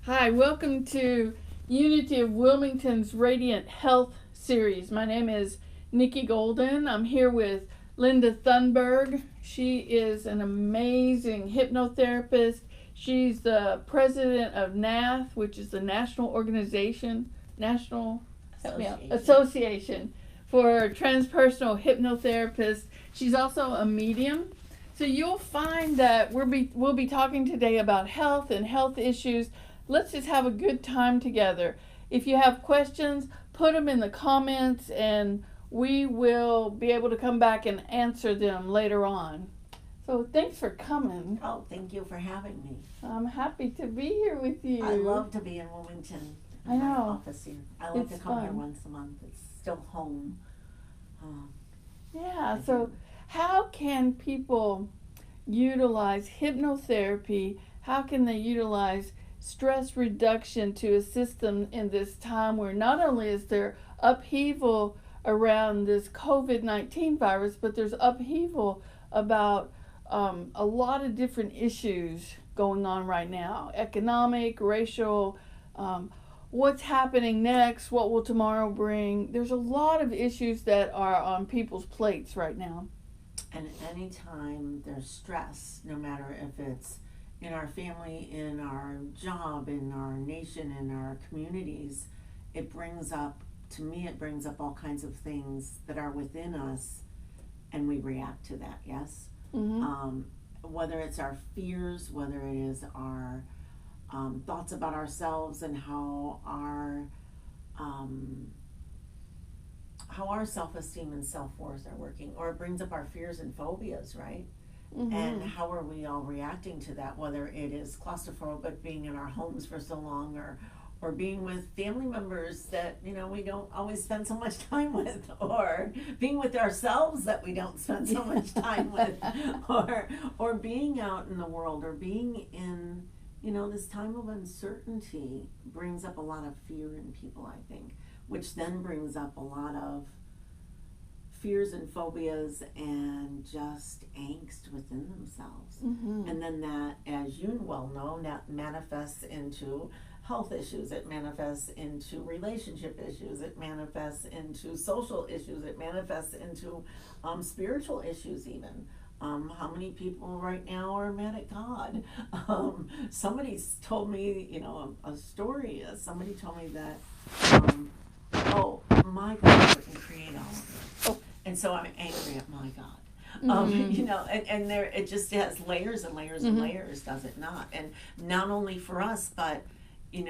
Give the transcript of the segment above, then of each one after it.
Hi, welcome to Unity of Wilmington's Radiant Health series. My name is Nickie Golden. I'm here with Linda Thunberg. She is an amazing hypnotherapist. She's the president of NATH, which is the National Association for Transpersonal Hypnotherapists. She's also a medium. So you'll find that we'll be talking today about health and health issues. Let's just have a good time together. If you have questions, put them in the comments and we will be able to come back and answer them later on. So thanks for coming. Oh, thank you for having me. I'm happy to be here with you. I love to be in Wilmington. I know. My office here. I love to come here fun. once a month. It's still home. Yeah, so how can people utilize hypnotherapy? How can they utilize stress reduction to assist them in this time where not only is there upheaval around this COVID-19 virus, but there's upheaval about a lot of different issues going on right now, economic, racial, what's happening next, what will tomorrow bring. There's a lot of issues that are on people's plates right now. And anytime there's stress, no matter if it's in our family, in our job, in our nation, in our communities, it brings up all kinds of things that are within us, and we react to that, yes? Mm-hmm. Whether it's our fears, whether it is our thoughts about ourselves and how our self-esteem and self-worth are working, or it brings up our fears and phobias, right? Mm-hmm. And how are we all reacting to that, whether it is claustrophobic, being in our homes for so long, or being with family members that we don't always spend so much time with, or being with ourselves that we don't spend so much time with, or being out in the world, or being in this time of uncertainty brings up a lot of fear in people, I think, which then brings up a lot of fears and phobias and just angst within themselves. Mm-hmm. And then that, as you well know, that manifests into health issues, it manifests into relationship issues, it manifests into social issues, it manifests into spiritual issues even. How many people right now are mad at God? Somebody told me, a story. Somebody told me that, oh, my God didn't create all of this. And so I'm angry at my God. Mm-hmm. And there, it just has layers and layers Mm-hmm. and layers, does it not? And not only for us, but, and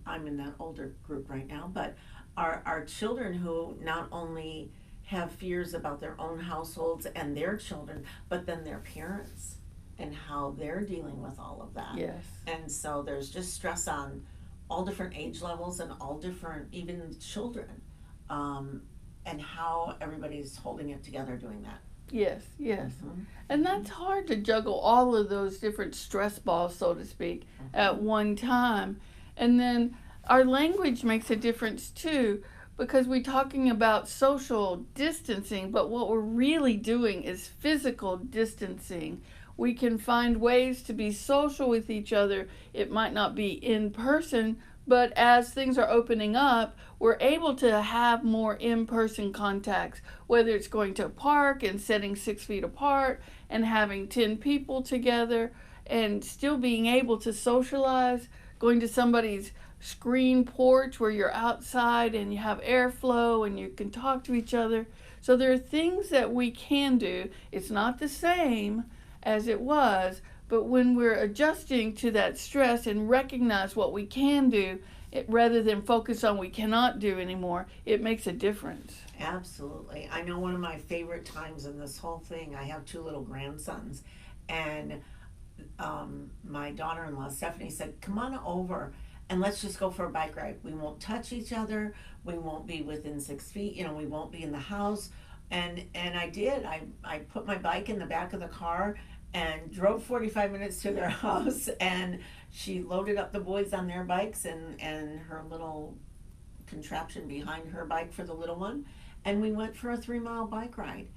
I'm in that older group right now, but our children who not only have fears about their own households and their children, but then their parents and how they're dealing with all of that. Yes. And so there's just stress on all different age levels and all different, even children, and how everybody's holding it together doing that. Yes, yes. Mm-hmm. And that's hard to juggle all of those different stress balls, so to speak, Mm-hmm. at one time. And then our language makes a difference too, because we're talking about social distancing, but what we're really doing is physical distancing. We can find ways to be social with each other. It might not be in person, but as things are opening up, we're able to have more in-person contacts, whether it's going to a park and sitting 6 feet apart and having 10 people together and still being able to socialize, going to somebody's screen porch where you're outside and you have airflow and you can talk to each other. So there are things that we can do. It's not the same as it was, but when we're adjusting to that stress and recognize what we can do, rather than focus on we cannot do anymore, it makes a difference. Absolutely. I know one of my favorite times in this whole thing, I have 2 little grandsons, and my daughter-in-law, Stephanie, said, come on over and let's just go for a bike ride. We won't touch each other. We won't be within 6 feet. We won't be in the house. And I did. I put my bike in the back of the car and drove 45 minutes to their house, and she loaded up the boys on their bikes and her little contraption behind her bike for the little one, and we went for a 3-mile bike ride.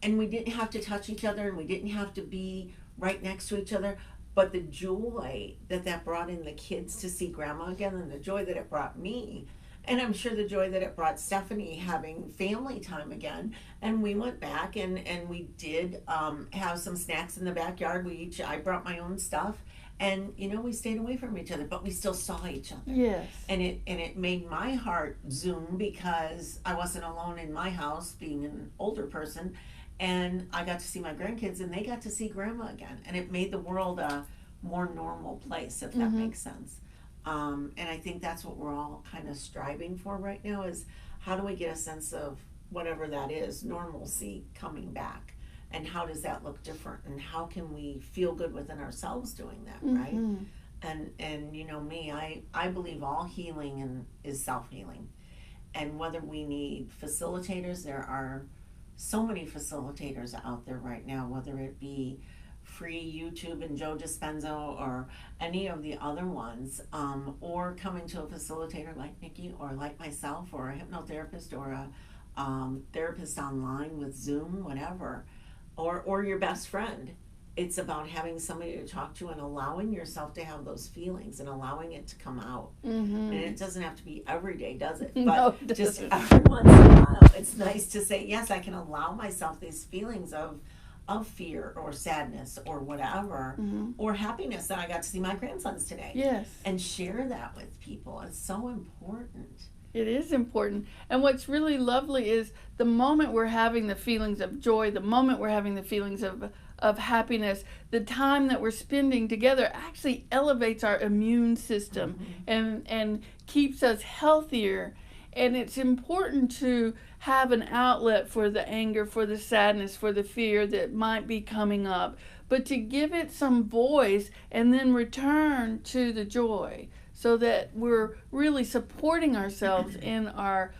And we didn't have to touch each other, and we didn't have to be right next to each other, But the joy that brought in the kids to see grandma again, and the joy that it brought me, and I'm sure the joy that it brought Stephanie having family time again. And we went back and we did have some snacks in the backyard. I brought my own stuff. And we stayed away from each other, but we still saw each other. Yes. And it made my heart zoom, because I wasn't alone in my house, being an older person, and I got to see my grandkids, and they got to see grandma again, and it made the world a more normal place, if that makes sense. And I think that's what we're all kind of striving for right now, is how do we get a sense of whatever that is, normalcy, coming back. And how does that look different? And how can we feel good within ourselves doing that, right? And me, I believe all healing is self-healing. And whether we need facilitators, there are so many facilitators out there right now, whether it be free YouTube and Joe Dispenza or any of the other ones, or coming to a facilitator like Nickie or like myself, or a hypnotherapist, or a therapist online with Zoom, whatever. Or your best friend. It's about having somebody to talk to and allowing yourself to have those feelings and allowing it to come out. And it doesn't have to be every day, does it? But no, it just doesn't. every once in a while, it's nice to say, yes, I can allow myself these feelings of fear or sadness or whatever, or happiness that I got to see my grandsons today. Yes. And share that with people. It's so important. It is important. And what's really lovely is the moment we're having the feelings of joy, the moment we're having the feelings of happiness, the time that we're spending together actually elevates our immune system and keeps us healthier. And it's important to have an outlet for the anger, for the sadness, for the fear that might be coming up, but to give it some voice and then return to the joy, so that we're really supporting ourselves in our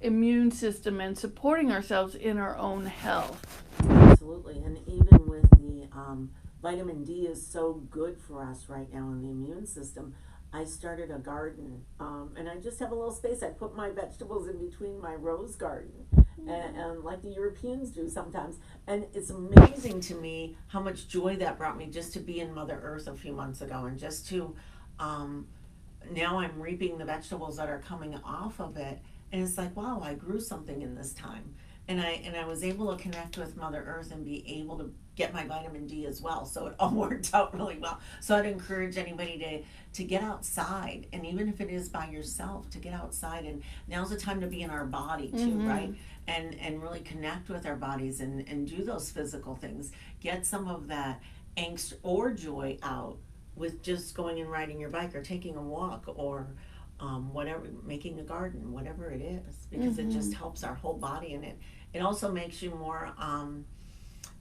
immune system and supporting ourselves in our own health. Absolutely. And even with the vitamin D is so good for us right now in the immune system. I started a garden, and I just have a little space. I put my vegetables in between my rose garden, and like the Europeans do sometimes. And it's amazing to me how much joy that brought me, just to be in Mother Earth a few months ago, and just to now I'm reaping the vegetables that are coming off of it, and it's like, wow, I grew something in this time. And I was able to connect with Mother Earth and be able to get my vitamin D as well. So it all worked out really well. So I'd encourage anybody to get outside, and even if it is by yourself, to get outside. And now's the time to be in our body too, right? And really connect with our bodies and do those physical things. Get some of that angst or joy out with just going and riding your bike or taking a walk, or whatever, making a garden, whatever it is, because it just helps our whole body. And it also makes you more,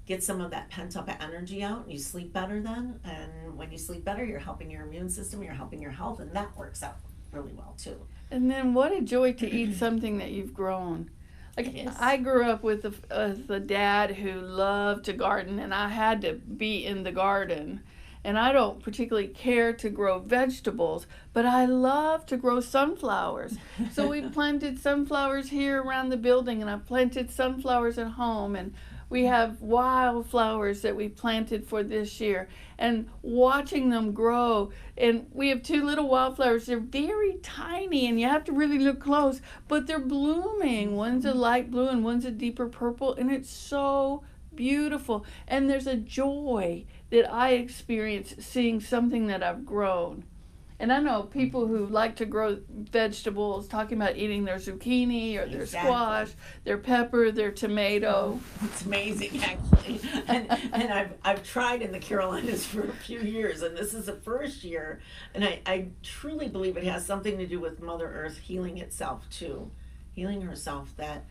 get some of that pent up energy out, and you sleep better then. And when you sleep better, you're helping your immune system, you're helping your health, and that works out really well too. And then what a joy to eat something that you've grown. Like, I grew up with a dad who loved to garden, and I had to be in the garden. And I don't particularly care to grow vegetables, but I love to grow sunflowers. So we planted sunflowers here around the building, and I planted sunflowers at home, and we have wildflowers that we planted for this year, and watching them grow. And we have 2 little wildflowers. They're very tiny, and you have to really look close, but they're blooming. One's a light blue and one's a deeper purple, and it's so beautiful. And there's a joy that I experience seeing something that I've grown. And I know people who like to grow vegetables, talking about eating their zucchini or their squash, their pepper, their tomato. It's amazing, actually. And I've tried in the Carolinas for a few years, and this is the first year. And I truly believe it has something to do with Mother Earth healing itself too, healing herself. That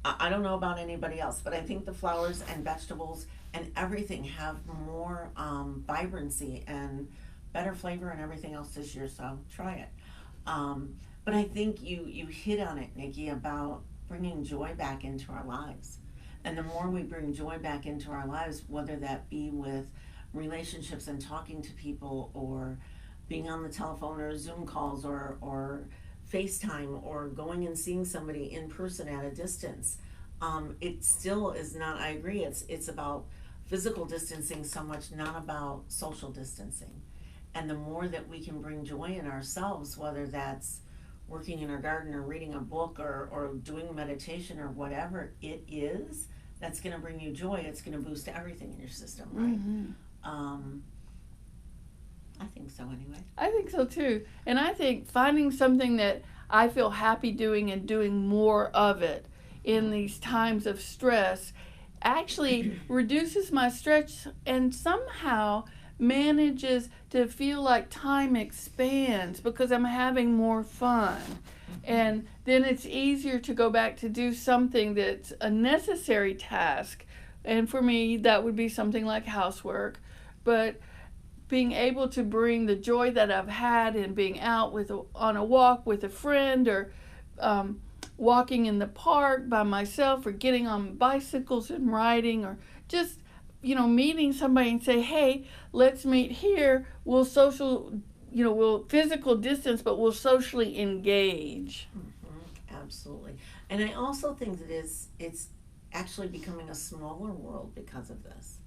I don't know about anybody else, but I think the flowers and vegetables and everything have more vibrancy and better flavor and everything else this year, so try it. But I think you hit on it, Nickie, about bringing joy back into our lives. And the more we bring joy back into our lives, whether that be with relationships and talking to people, or being on the telephone or Zoom calls, or FaceTime, or going and seeing somebody in person at a distance, it still is not, I agree, it's about physical distancing so much, not about social distancing. And the more that we can bring joy in ourselves, whether that's working in our garden or reading a book or doing meditation or whatever it is, that's going to bring you joy. It's going to boost everything in your system, right? I think so anyway. I think so too. And I think finding something that I feel happy doing and doing more of it in these times of stress actually reduces my stress and somehow manages to feel like time expands because I'm having more fun. And then it's easier to go back to do something that's a necessary task. And for me, that would be something like housework. But being able to bring the joy that I've had in being out on a walk with a friend, or walking in the park by myself, or getting on bicycles and riding, or just meeting somebody and say, hey, let's meet here. We'll we'll physical distance, but we'll socially engage. Absolutely. And I also think that it's actually becoming a smaller world because of this.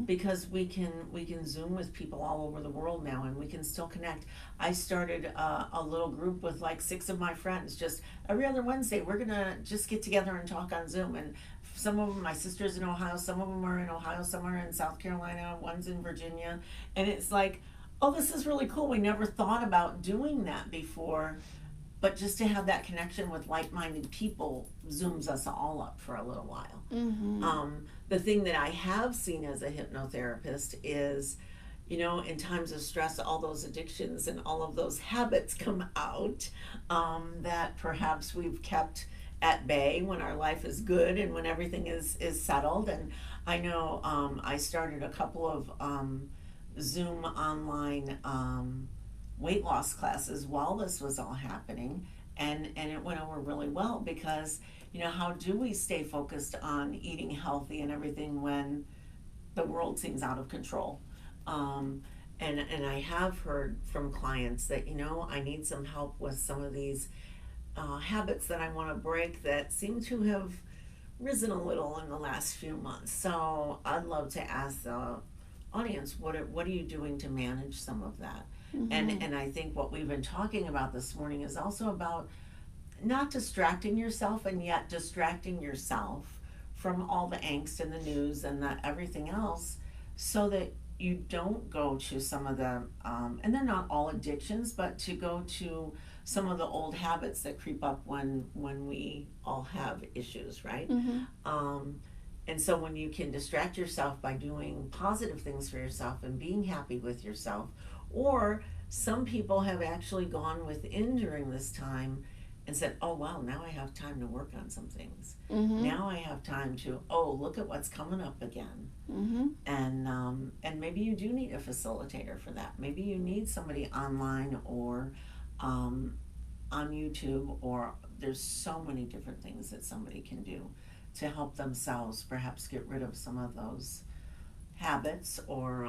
Because we can Zoom with people all over the world now, and we can still connect. I started a little group with like 6 of my friends. Just every other Wednesday, we're gonna just get together and talk on Zoom. And some of them, my sister's in Ohio, some of them are in Ohio, some are in South Carolina, one's in Virginia, and it's like, oh, this is really cool. We never thought about doing that before, but just to have that connection with like-minded people zooms us all up for a little while. The thing that I have seen as a hypnotherapist is, in times of stress, all those addictions and all of those habits come out that perhaps we've kept at bay when our life is good and when everything is settled. And I know I started a couple of Zoom online weight loss classes while this was all happening, and it went over really well, because how do we stay focused on eating healthy and everything when the world seems out of control? And I have heard from clients that I need some help with some of these habits that I want to break that seem to have risen a little in the last few months. So I'd love to ask the audience, what are you doing to manage some of that? And I think what we've been talking about this morning is also about not distracting yourself, and yet distracting yourself from all the angst and the news and everything else, so that you don't go to some of the, and they're not all addictions, but to go to some of the old habits that creep up when we all have issues, right? And so when you can distract yourself by doing positive things for yourself and being happy with yourself, or some people have actually gone within during this time and said, oh wow, now I have time to work on some things. Now I have time to, look at what's coming up again. And maybe you do need a facilitator for that. Maybe you need somebody online or on YouTube, or there's so many different things that somebody can do to help themselves perhaps get rid of some of those habits or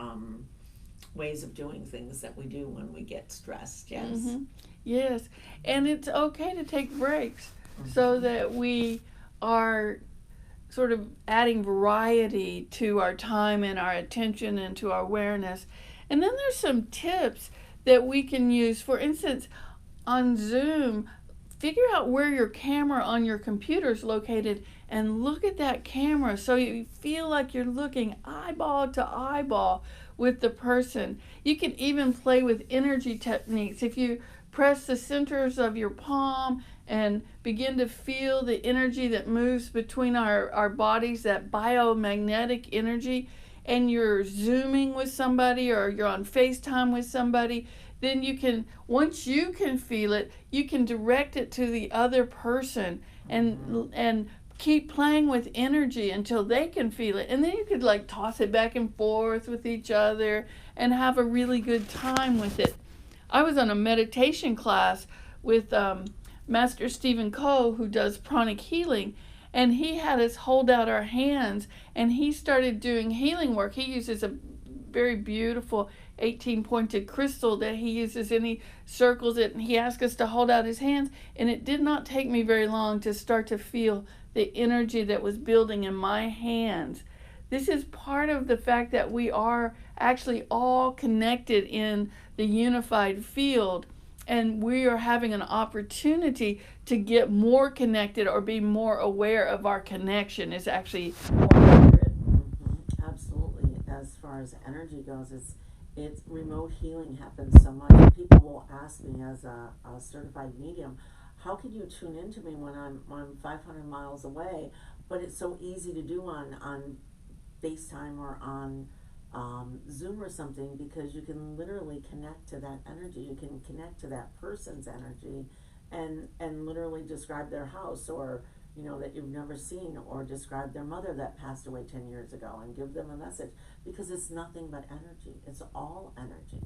ways of doing things that we do when we get stressed. Yes. Yes, and it's okay to take breaks so that we are sort of adding variety to our time and our attention and to our awareness. And then there's some tips that we can use. For instance, on Zoom, figure out where your camera on your computer is located and look at that camera so you feel like you're looking eyeball to eyeball with the person. You can even play with energy techniques. If you press the centers of your palm and begin to feel the energy that moves between our bodies, that biomagnetic energy, and you're Zooming with somebody or you're on FaceTime with somebody, then you can, once you can feel it, you can direct it to the other person and keep playing with energy until they can feel it. And then you could like toss it back and forth with each other and have a really good time with it. I was on a meditation class with Master Stephen Coe, who does pranic healing, and he had us hold out our hands, and he started doing healing work. He uses a very beautiful 18-pointed crystal that he uses, and he circles it, and he asked us to hold out his hands, and it did not take me very long to start to feel the energy that was building in my hands. this is part of the fact that we are actually all connected in the unified field, and we are having an opportunity to get more connected or be more aware of our connection is actually more accurate. Absolutely. As far as energy goes, it's remote healing happens so much. People will ask me as a certified medium, how can you tune into me when I'm 500 miles away? But it's so easy to do on FaceTime or on Zoom or something, because you can literally connect to that energy. You can connect to that person's energy and literally describe their house, or that you've never seen, or describe their mother that passed away 10 years ago and give them a message, because it's nothing but energy. It's all energy.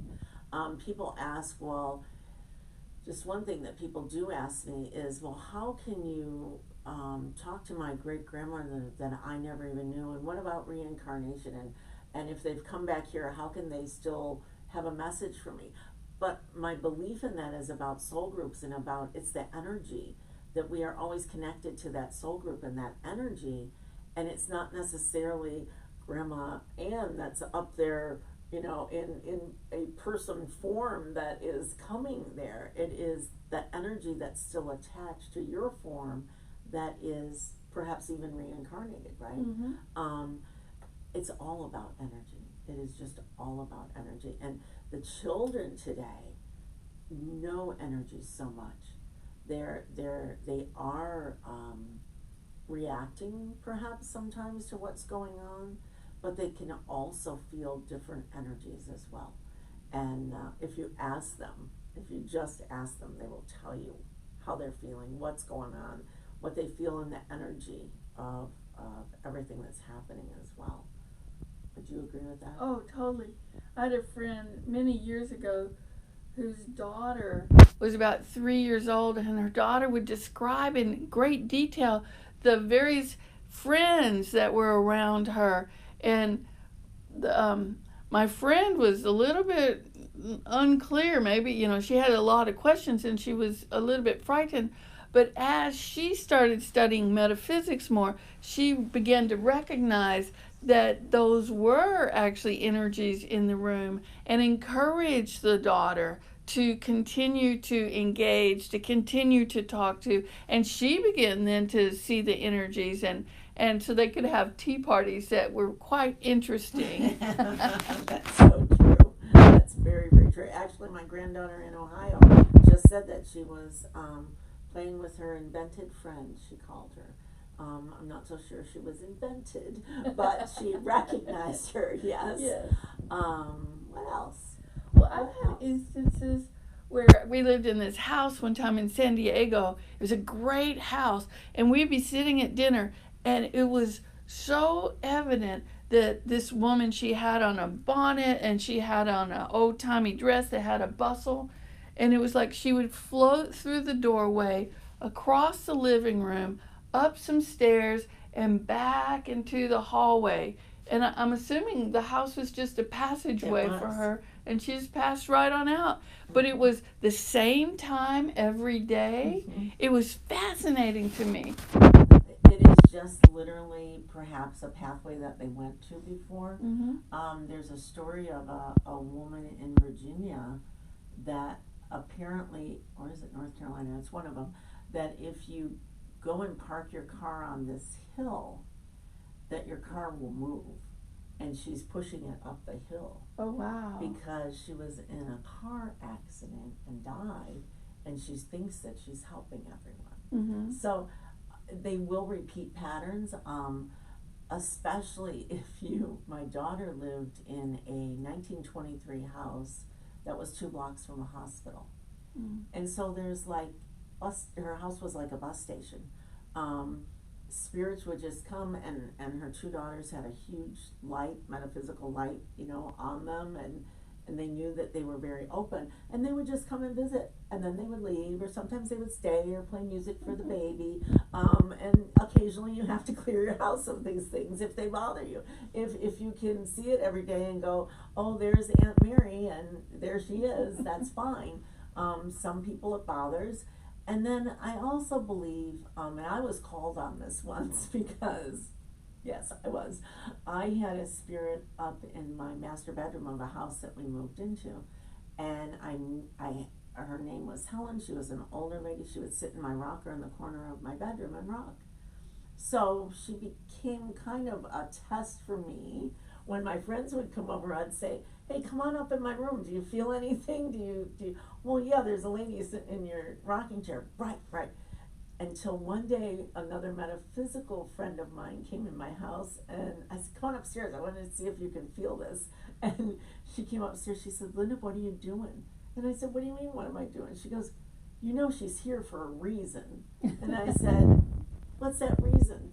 People ask, well, just one thing that people do ask me is, well, how can you talk to my great grandmother that I never even knew, and what about reincarnation, and if they've come back here, how can they still have a message for me? But my belief in that is about soul groups, and about it's the energy that we are always connected to that soul group and that energy, and it's not necessarily Grandma Ann that's up there, in a person form that is coming there. It is the energy that's still attached to your form that is perhaps even reincarnated, right? Mm-hmm. It's all about energy. It is just all about energy. And the children today know energy so much. They are reacting perhaps sometimes to what's going on, but they can also feel different energies as well. And if you just ask them, they will tell you how they're feeling, what's going on, what they feel in the energy of everything that's happening as well. Would you agree with that? Oh, totally. I had a friend many years ago whose daughter was about 3 years old, and her daughter would describe in great detail the various friends that were around her. And my friend was a little bit unclear. Maybe, she had a lot of questions and she was a little bit frightened. But as she started studying metaphysics more, she began to recognize that those were actually energies in the room, and encourage the daughter to continue to engage, to continue to talk to. And she began then to see the energies, and so they could have tea parties that were quite interesting. That's so true. That's very, very true. Actually, my granddaughter in Ohio just said that she was playing with her invented friend, she called her. I'm not so sure she was invented, but she recognized her, yes. Yes. What else? Well, I've had instances where we lived in this house one time in San Diego. It was a great house, and we'd be sitting at dinner, and it was so evident that this woman, she had on a bonnet, and she had on an old-timey dress that had a bustle, and it was like she would float through the doorway, across the living room, up some stairs, and back into the hallway. And I'm assuming the house was just a passageway for her, and she just passed right on out. But it was the same time every day. Mm-hmm. It was fascinating to me. It is just literally perhaps a pathway that they went to before. Mm-hmm. There's a story of a woman in Virginia that apparently, or is it North Carolina? It's one of them, that if you go and park your car on this hill, that your car will move, and she's pushing it up the hill. Oh, wow. Because she was in a car accident and died, and she thinks that she's helping everyone. Mm-hmm. So they will repeat patterns, especially if my daughter lived in a 1923 house that was 2 blocks from a hospital. Mm. And so there's her house was like a bus station. Spirits would just come, and her 2 daughters had a huge light, metaphysical light, on them, and they knew that they were very open, and they would just come and visit, and then they would leave, or sometimes they would stay or play music for the baby, and occasionally you have to clear your house of these things if they bother you. If you can see it every day and go, oh, there's Aunt Mary, and there she is, that's fine. Some people it bothers. And then I also believe, and I was called on this once because Yes, I was. I had a spirit up in my master bedroom of a house that we moved into, and her name was Helen. She was an older lady. She would sit in my rocker in the corner of my bedroom and rock. So she became kind of a test for me. When my friends would come over, I'd say, "Hey, come on up in my room. Do you feel anything? Do you?" Well, yeah, there's a lady sitting in your rocking chair. Right, right. Until one day, another metaphysical friend of mine came in my house, and I said, "Come on upstairs. I wanted to see if you can feel this." And she came upstairs. She said, "Linda, what are you doing?" And I said, "What do you mean? What am I doing?" She goes, "You know she's here for a reason." And I said, "What's that reason?"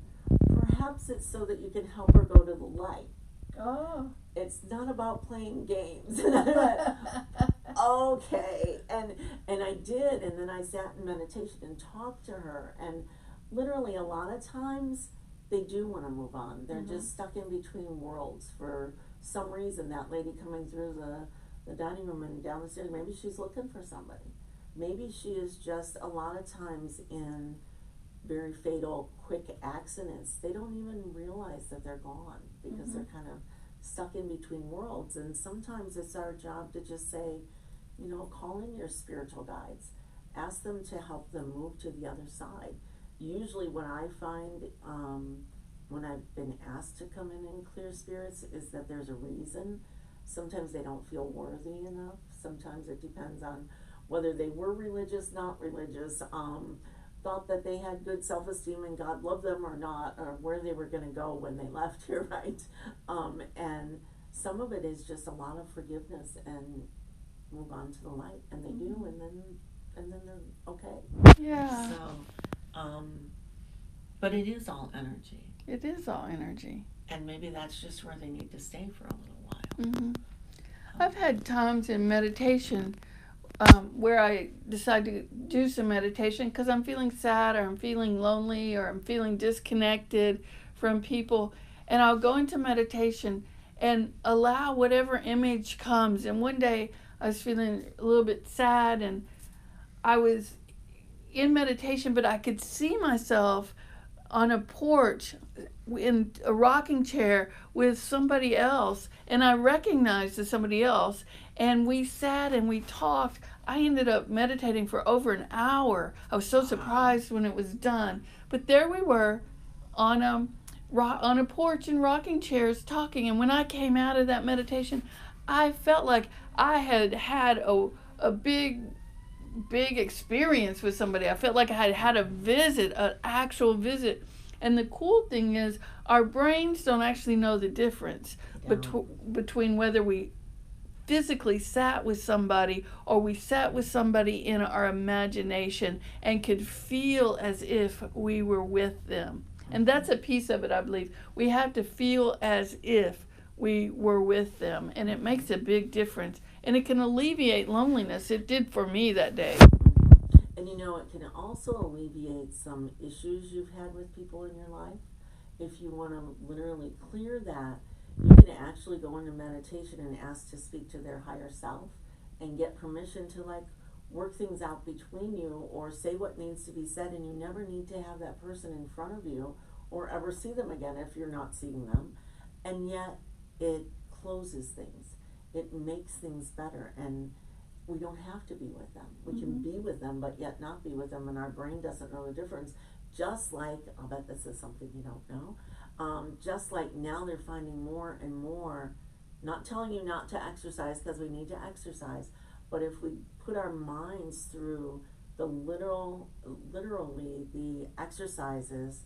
"Perhaps it's so that you can help her go to the light." Oh. It's not about playing games. And I went, okay. And I did, and then I sat in meditation and talked to her. And literally a lot of times they do want to move on. They're just stuck in between worlds for some reason. That lady coming through the dining room and down the stairs, maybe she's looking for somebody. Maybe she is just a lot of times in very fatal, quick accidents. They don't even realize that they're gone because they're kind of stuck in between worlds. And sometimes it's our job to just say, call in your spiritual guides. Ask them to help them move to the other side. Usually what I find when I've been asked to come in and clear spirits is that there's a reason. Sometimes they don't feel worthy enough. Sometimes it depends on whether they were religious, not religious, thought that they had good self-esteem and God loved them or not, or where they were going to go when they left here, right? And some of it is just a lot of forgiveness and move on to the light, and they do, and then they're okay. Yeah. So, but it is all energy. It is all energy. And maybe that's just where they need to stay for a little while. I've had times in meditation where I decide to do some meditation because I'm feeling sad or I'm feeling lonely or I'm feeling disconnected from people, and I'll go into meditation and allow whatever image comes. And one day I was feeling a little bit sad, and I was in meditation, but I could see myself on a porch in a rocking chair with somebody else, and I recognized as somebody else, and we sat and we talked. I ended up meditating for over an hour. I was so surprised when it was done, but there we were on a porch in rocking chairs talking. And when I came out of that meditation, I felt like I had had a big experience with somebody. I felt like I had had a visit, an actual visit. And the cool thing is, our brains don't actually know the difference between whether we physically sat with somebody or we sat with somebody in our imagination and could feel as if we were with them. And that's a piece of it, I believe. We have to feel as if we were with them, and it makes a big difference. And it can alleviate loneliness. It did for me that day. And it can also alleviate some issues you've had with people in your life. If you want to literally clear that, you can actually go into meditation and ask to speak to their higher self and get permission to work things out between you or say what needs to be said. And you never need to have that person in front of you or ever see them again if you're not seeing them. And yet it closes things. It makes things better. And we don't have to be with them. We can be with them, but yet not be with them, and our brain doesn't know the difference. Just like, I'll bet this is something you don't know, just like now they're finding more and more, not telling you not to exercise because we need to exercise, but if we put our minds through the literally the exercises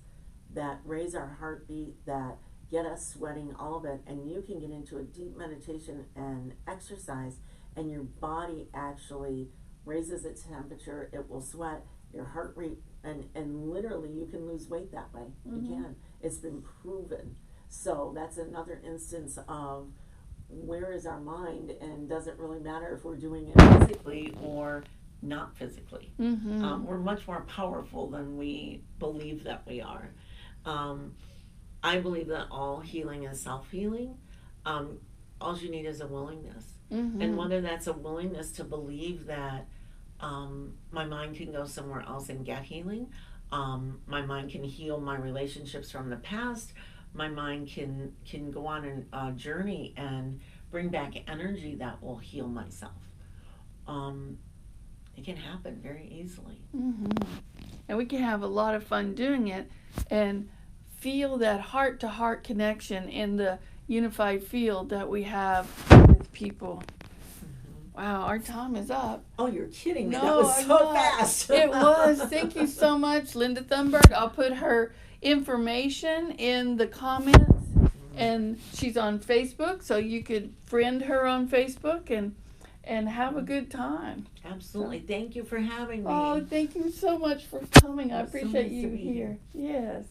that raise our heartbeat, that get us sweating, all of it, and you can get into a deep meditation and exercise, and your body actually raises its temperature, it will sweat, your heart rate, and literally you can lose weight that way. You can. It's been proven. So that's another instance of where is our mind, and does it really matter if we're doing it physically or not physically. We're much more powerful than we believe that we are. I believe that all healing is self-healing. All you need is a willingness. And whether that's a willingness to believe that my mind can go somewhere else and get healing, my mind can heal my relationships from the past, my mind can go on a journey and bring back energy that will heal myself. It can happen very easily. And we can have a lot of fun doing it and feel that heart-to-heart connection in the unified field that we have with people. Wow, our time is up. Oh, you're kidding me. No, That was I'm so not. fast. It was. Thank you so much, Linda Thunberg. I'll put her information in the comments. And she's on Facebook, so you could friend her on Facebook and have a good time. Absolutely. Thank you for having me. Oh, thank you so much for coming. I It's so appreciate nice you to be here. Yes.